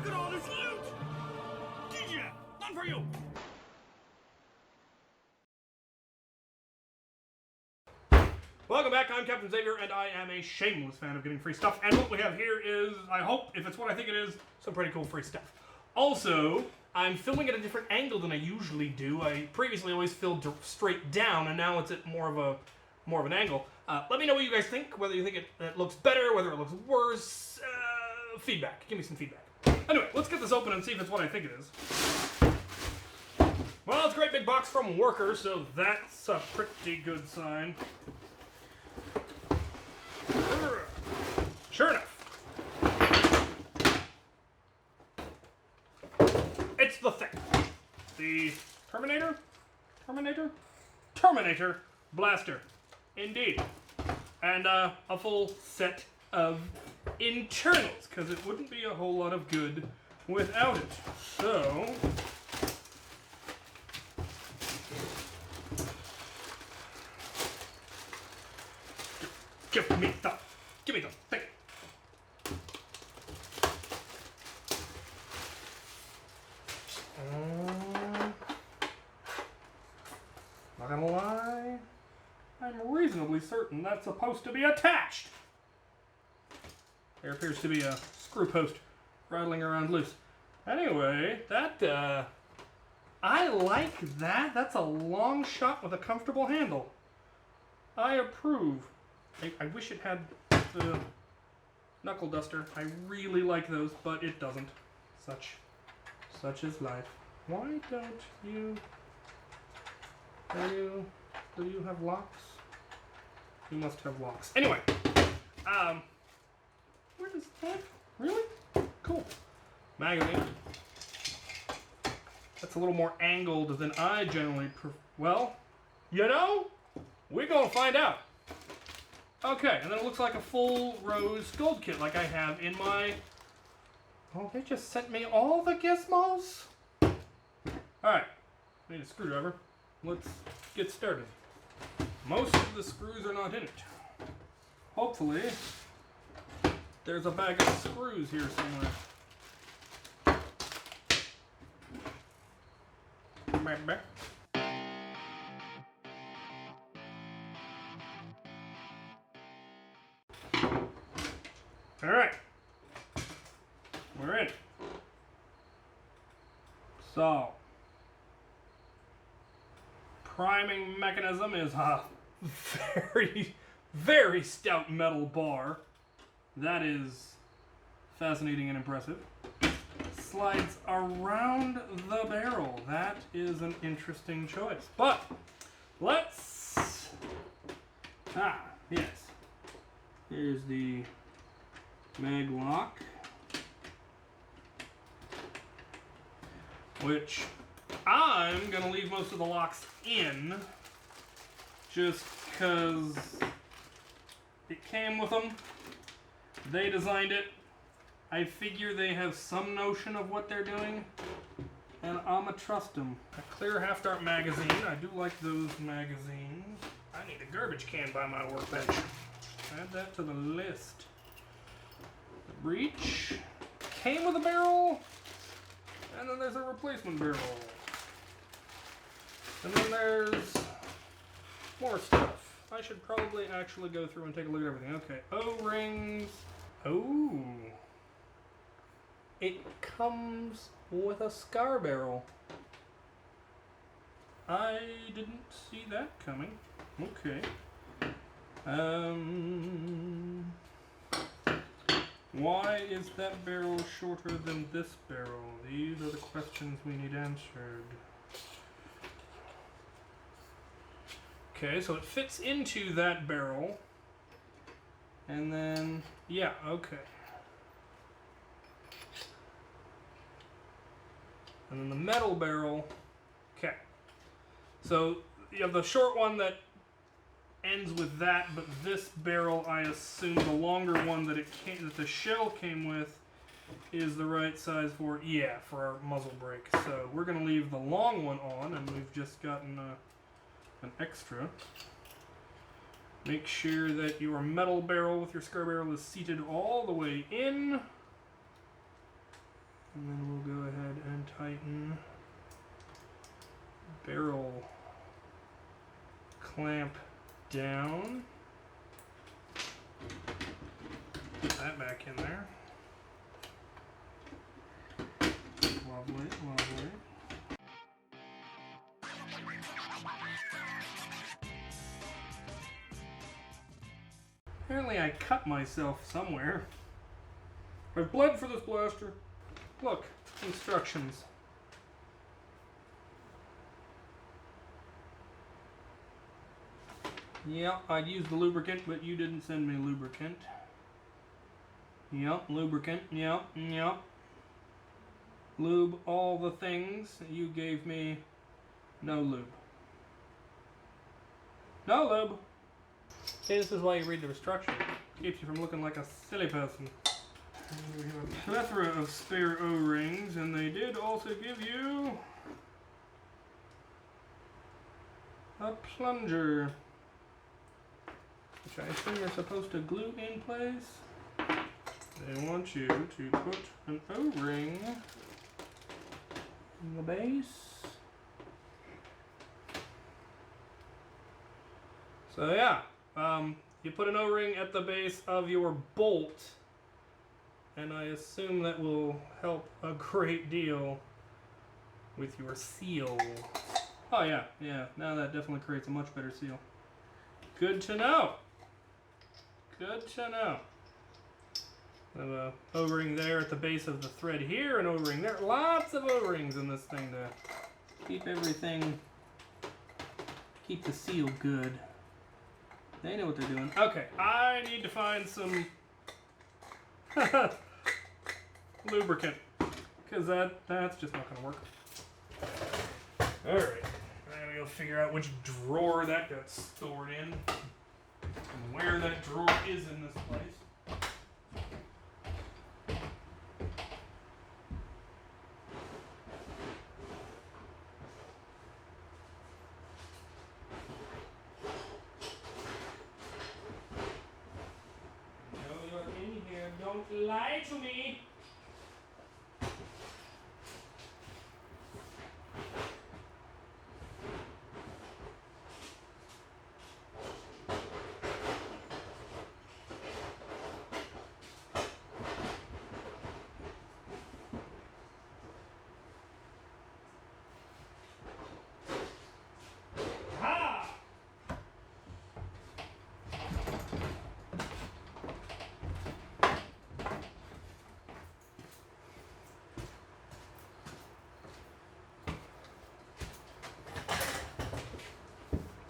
Look at all this loot! DJ, none for you! Welcome back, I'm Captain Xavier, and I am a shameless fan of getting free stuff. And what we have here is, I hope, if it's what I think it is, some pretty cool free stuff. Also, I'm filming at a different angle than I usually do. I previously always filmed straight down, and now it's at more of an angle. Let me know what you guys think, whether you think it looks better, whether it looks worse. Feedback. Give me some feedback. Anyway, let's get this open and see if it's what I think it is. Well, it's a great big box from Worker, so that's a pretty good sign. Sure enough. It's the thing. The Terminator blaster. Indeed. And a full set of internals, because it wouldn't be a whole lot of good without it. So, give me the thing. Not gonna lie, I'm reasonably certain that's supposed to be attached. There appears to be a screw post rattling around loose. Anyway, that, I like that. That's a long shot with a comfortable handle. I approve. I wish it had the knuckle duster. I really like those, but it doesn't. Such is life. Why don't you... Do you have locks? You must have locks. Anyway, where does that? Really? Cool. Magazine. That's a little more angled than I generally well, you know, we're gonna find out. Okay, and then it looks like a full rose gold kit like I have in my... Oh, they just sent me all the gizmos? Alright, need a screwdriver. Let's get started. Most of the screws are not in it. Hopefully, there's a bag of screws here somewhere. Back. Alright. We're in. So, priming mechanism is a very, very stout metal bar. That is fascinating and impressive. Slides around the barrel. That is an interesting choice. But let's... yes. Here's the mag lock, which I'm going to leave most of the locks in just because it came with them. They designed it. I figure they have some notion of what they're doing, and I'ma trust them. A clear half-dart magazine. I do like those magazines. I need a garbage can by my workbench. Add that to the list. The breech came with a barrel, and then there's a replacement barrel. And then there's more stuff. I should probably actually go through and take a look at everything. Okay, O-rings. Oh. It comes with a scar barrel. I didn't see that coming. Okay. Why is that barrel shorter than this barrel? These are the questions we need answered. Okay, so it fits into that barrel. And then, yeah, okay. And then the metal barrel, okay. So you have the short one that ends with that, but this barrel, I assume the longer one that that the shell came with is the right size for, yeah, for our muzzle brake. So we're gonna leave the long one on, and we've just gotten an extra. Make sure that your metal barrel with your scar barrel is seated all the way in. And then we'll go ahead and tighten barrel clamp down. Put that back in there. Lovely, lovely. Apparently I cut myself somewhere. I've bled for this blaster. Look, instructions. Yep, I'd use the lubricant, but you didn't send me lubricant. Yep, lubricant, yep. Lube all the things. You gave me no lube. No lube! Okay, this is why you read the instructions. Keeps you from looking like a silly person. And we have a plethora of spare O-rings, and they did also give you a plunger, which I assume you're supposed to glue in place. They want you to put an O-ring in the base. So yeah, you put an O-ring at the base of your bolt, and I assume that will help a great deal with your seal. Oh yeah, now that definitely creates a much better seal. Good to know. Good to know. I have a O-ring there at the base of the thread here, an O-ring there. Lots of O-rings in this thing to keep everything, keep the seal good. They know what they're doing. Okay, I need to find some lubricant, because that's just not going to work. Alright, I gotta go figure out which drawer that got stored in, and where that drawer is in this place. Don't lie to me!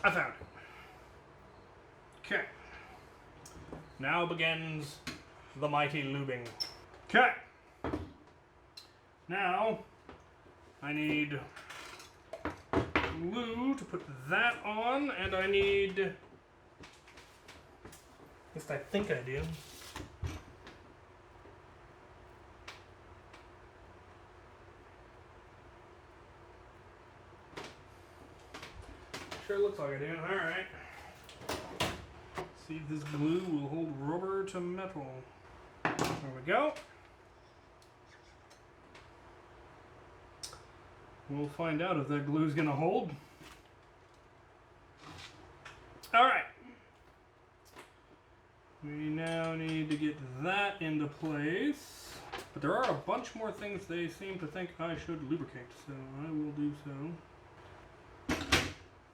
I found it. Okay. Now begins the mighty lubing. Okay. Now I need glue to put that on, and I need, at least I think I do, sure looks like I do. Alright. See if this glue will hold rubber to metal. There we go. We'll find out if that glue is going to hold. Alright. We now need to get that into place. But there are a bunch more things they seem to think I should lubricate, so I will do so.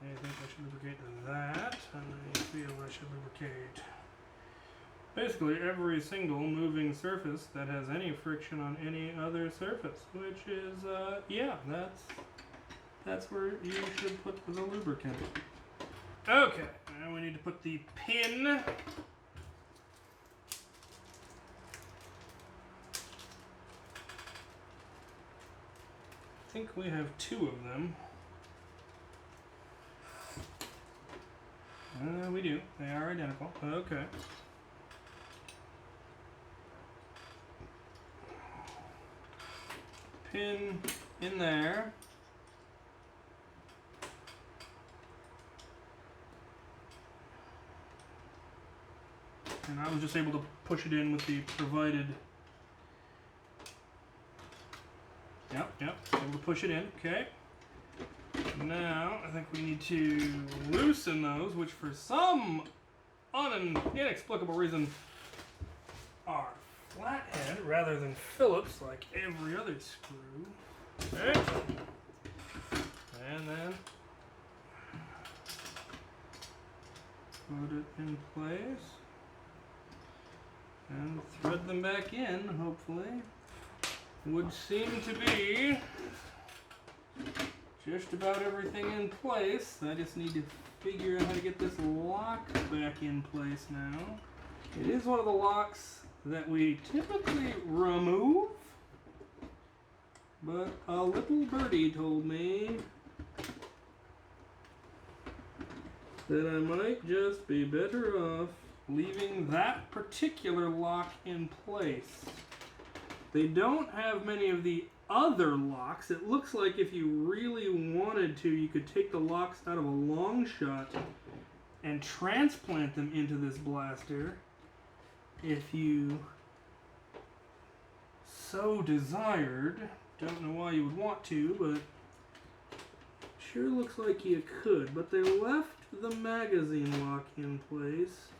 I think I should lubricate that, and I feel I should lubricate basically every single moving surface that has any friction on any other surface, which is, yeah, that's where you should put the lubricant. Okay, now we need to put the pin I think we have two of them. We do. They are identical. Okay. Pin in there. And I was just able to push it in with the provided Yep. Able to push it in. Okay. Now, I think we need to loosen those, which for some inexplicable reason are flathead rather than Phillips like every other screw. Okay. And then put it in place and thread them back in, hopefully. Would seem to be just about everything in place. I just need to figure out how to get this lock back in place now. It is one of the locks that we typically remove, but a little birdie told me that I might just be better off leaving that particular lock in place. They don't have many of the other locks. It looks like if you really wanted to, you could take the locks out of a long shot and transplant them into this blaster if you so desired. Don't know why you would want to, but sure looks like you could. But they left the magazine lock in place,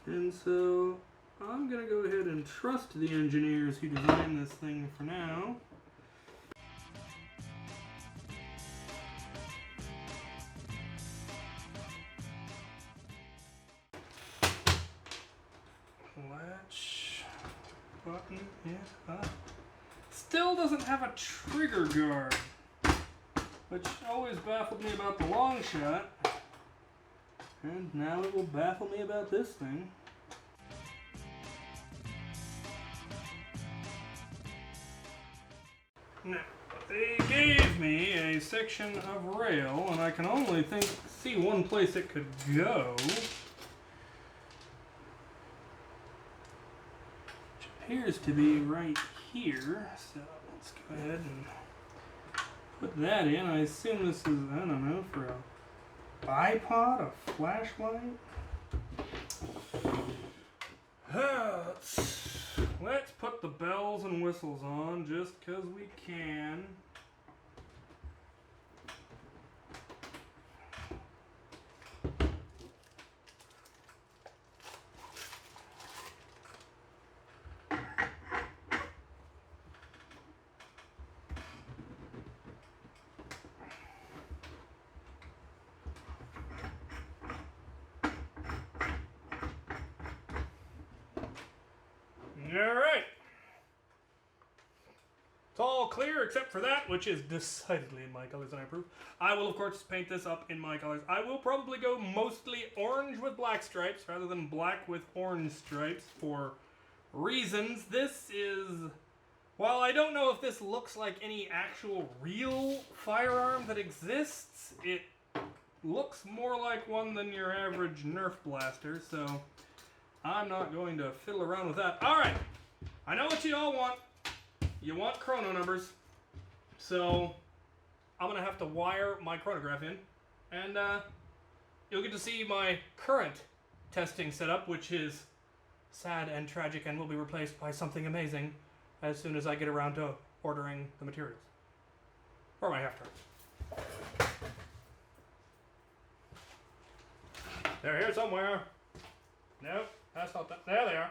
and so I'm going to go ahead and trust the engineers who designed this thing for now. Latch button it up. Still doesn't have a trigger guard, which always baffled me about the long shot, and now it will baffle me about this thing. Now, they gave me a section of rail, and I can only see one place it could go, which appears to be right here. So let's go ahead and put that in. I assume this is, I don't know, for a bipod, a flashlight. Let's put the bells and whistles on just because we can. Alright. It's all clear except for that, which is decidedly in my colors and I approve. I will, of course, paint this up in my colors. I will probably go mostly orange with black stripes rather than black with orange stripes for reasons. This is... While I don't know if this looks like any actual real firearm that exists, it looks more like one than your average Nerf blaster, so I'm not going to fiddle around with that. Alright, I know what you all want. You want chrono numbers. So I'm going to have to wire my chronograph in, and you'll get to see my current testing setup, which is sad and tragic and will be replaced by something amazing as soon as I get around to ordering the materials. Or my half turn. They're here somewhere. Nope, that's not that. There they are.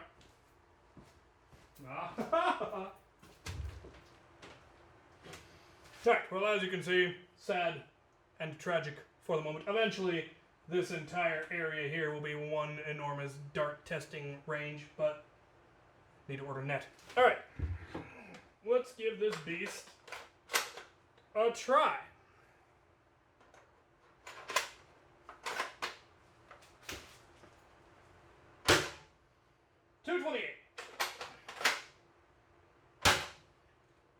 Alright, well, as you can see, sad and tragic for the moment. Eventually, this entire area here will be one enormous dart testing range, but need to order net. Alright, let's give this beast a try. $228,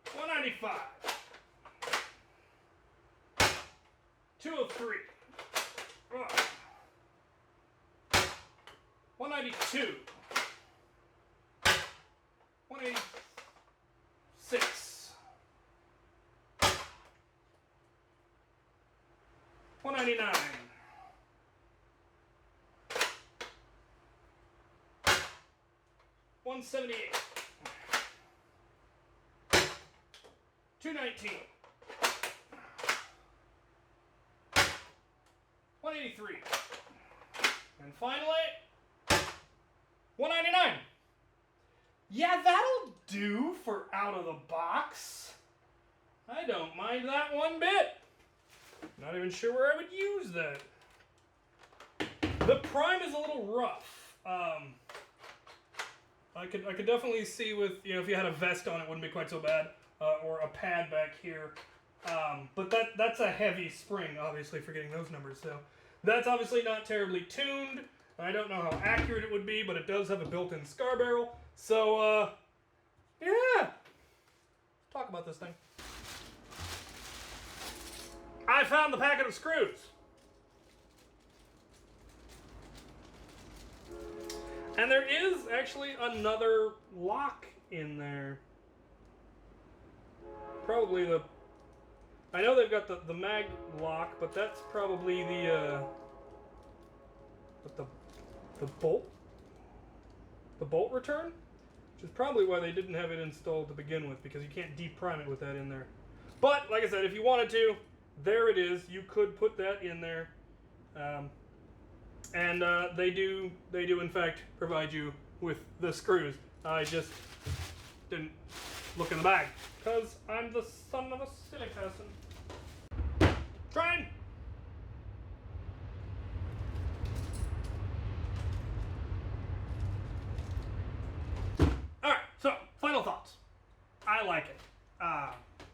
$195, $203, $192, $186, $199, $178, 219. 183. And finally, 199. Yeah, that'll do for out of the box. I don't mind that one bit. Not even sure where I would use that. The prime is a little rough. I could definitely see with, you know, if you had a vest on, it wouldn't be quite so bad, or a pad back here. But that's a heavy spring, obviously, for getting those numbers. So that's obviously not terribly tuned. I don't know how accurate it would be, but it does have a built-in scar barrel. So, yeah. Let's talk about this thing. I found the packet of screws. And there is actually another lock in there. Probably the... I know they've got the mag lock, but that's probably the bolt? The bolt return? Which is probably why they didn't have it installed to begin with, because you can't deprime it with that in there. But, like I said, if you wanted to, there it is. You could put that in there. And they do in fact provide you with the screws. I just didn't look in the bag, because I'm the son of a silly person. Train! Alright, so, final thoughts. I like it.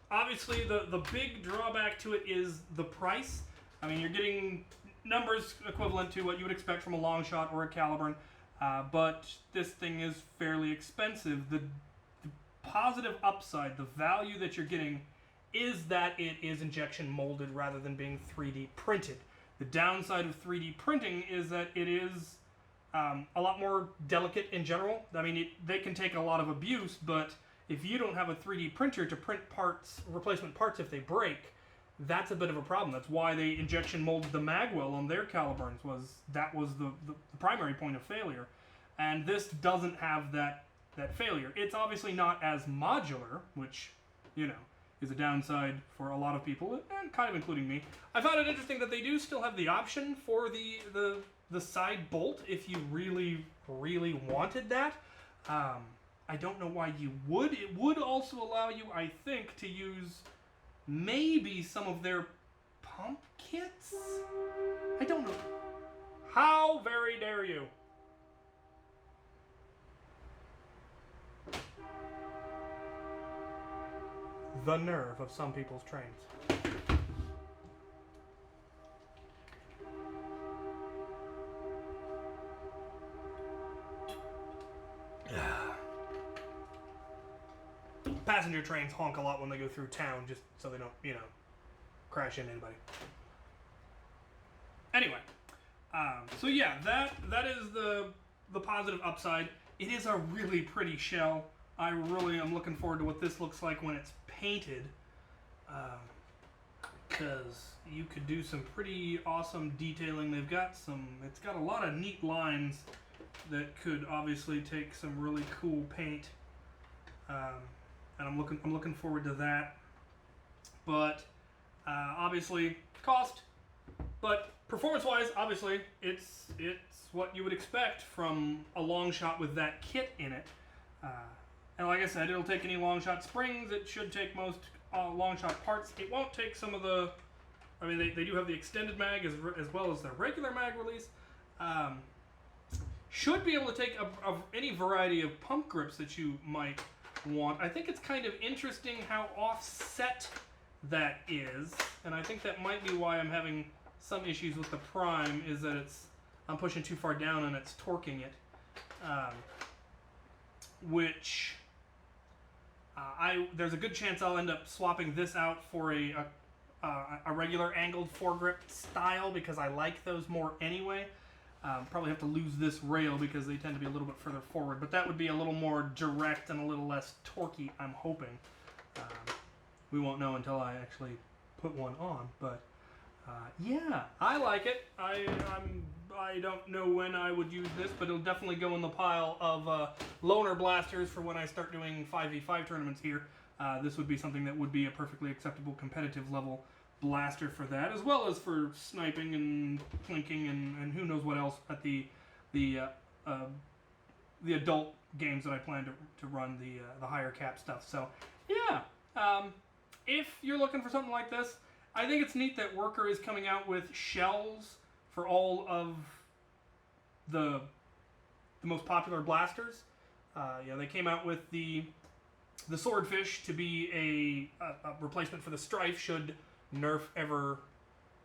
Obviously, the big drawback to it is the price. I mean, you're getting numbers equivalent to what you would expect from a long shot or a Caliburn, but this thing is fairly expensive. The positive upside, the value that you're getting, is that it is injection molded rather than being 3D printed. The downside of 3D printing is that it is a lot more delicate in general. I mean, they can take a lot of abuse, but if you don't have a 3D printer to print parts, replacement parts if they break, that's a bit of a problem. That's why they injection molded the magwell on their Caliburns. That was the primary point of failure. And this doesn't have that failure. It's obviously not as modular, which, you know, is a downside for a lot of people, and kind of including me. I found it interesting that they do still have the option for the side bolt if you really, really wanted that. I don't know why you would. It would also allow you, I think, to use maybe some of their pump kits? I don't know. How very dare you? The nerve of some people's trains. Passenger trains honk a lot when they go through town, just so they don't, you know, crash into anybody. Anyway, so yeah, that is the positive upside. It is a really pretty shell. I really am looking forward to what this looks like when it's painted, because you could do some pretty awesome detailing. It's got a lot of neat lines that could obviously take some really cool paint. And I'm looking forward to that. But obviously cost, but performance-wise, obviously it's what you would expect from a long shot with that kit in it. And like I said, it'll take any long shot springs. It should take most long shot parts. It won't take some of the. I mean, they do have the extended mag as well as their regular mag release. Should be able to take any variety of pump grips that you might want. I think it's kind of interesting how offset that is, and I think that might be why I'm having some issues with the prime, is that I'm pushing too far down and it's torquing it, which there's a good chance I'll end up swapping this out for a regular angled foregrip style, because I like those more anyway. Probably have to lose this rail because they tend to be a little bit further forward, but that would be a little more direct and a little less torquey, I'm hoping. We won't know until I actually put one on, but yeah, I like it. I don't know when I would use this, but it'll definitely go in the pile of loaner blasters for when I start doing 5v5 tournaments here. this would be something that would be a perfectly acceptable competitive level blaster for that, as well as for sniping and plinking and who knows what else at the adult games that I plan to run, the higher cap stuff. So yeah, if you're looking for something like this, I think it's neat that Worker is coming out with shells for all of the most popular blasters. They came out with the Swordfish to be a replacement for the Strife should Nerf ever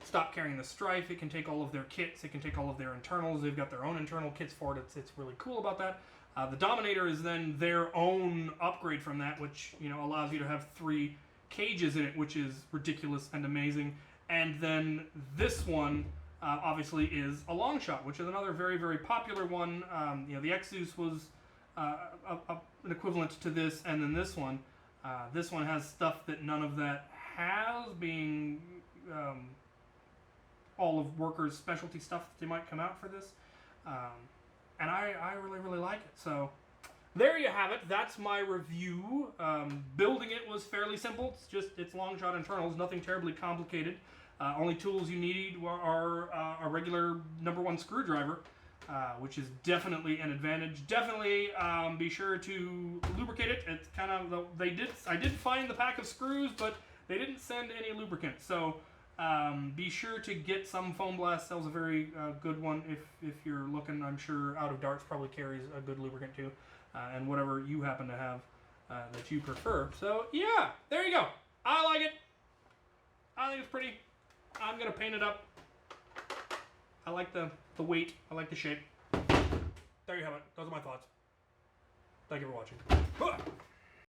stop carrying the Strife. It can take all of their kits, it can take all of their internals. They've got their own internal kits for it. It's really cool about that. The Dominator is then their own upgrade from that, which allows you to have 3 cages in it, which is ridiculous and amazing. And then this one obviously is a long shot, which is another very, very popular one. The Exus was an equivalent to this, and then this one has stuff that none of that has, being all of Worker's specialty stuff that they might come out for this, and I really, really like it. So there you have it. That's my review. Building it was fairly simple. It's long shot internals, nothing terribly complicated. Only tools you need are a regular #1 screwdriver, which is definitely an advantage. Definitely be sure to lubricate it. It's kind of I did find the pack of screws, but they didn't send any lubricant. So be sure to get some. Foam Blast sells a very good one if you're looking. I'm sure Out of Darts probably carries a good lubricant too, and whatever you happen to have that you prefer. So yeah, there you go. I like it. I think it's pretty. I'm gonna paint it up. I like the weight. I like the shape. There you have it. Those are my thoughts. Thank you for watching.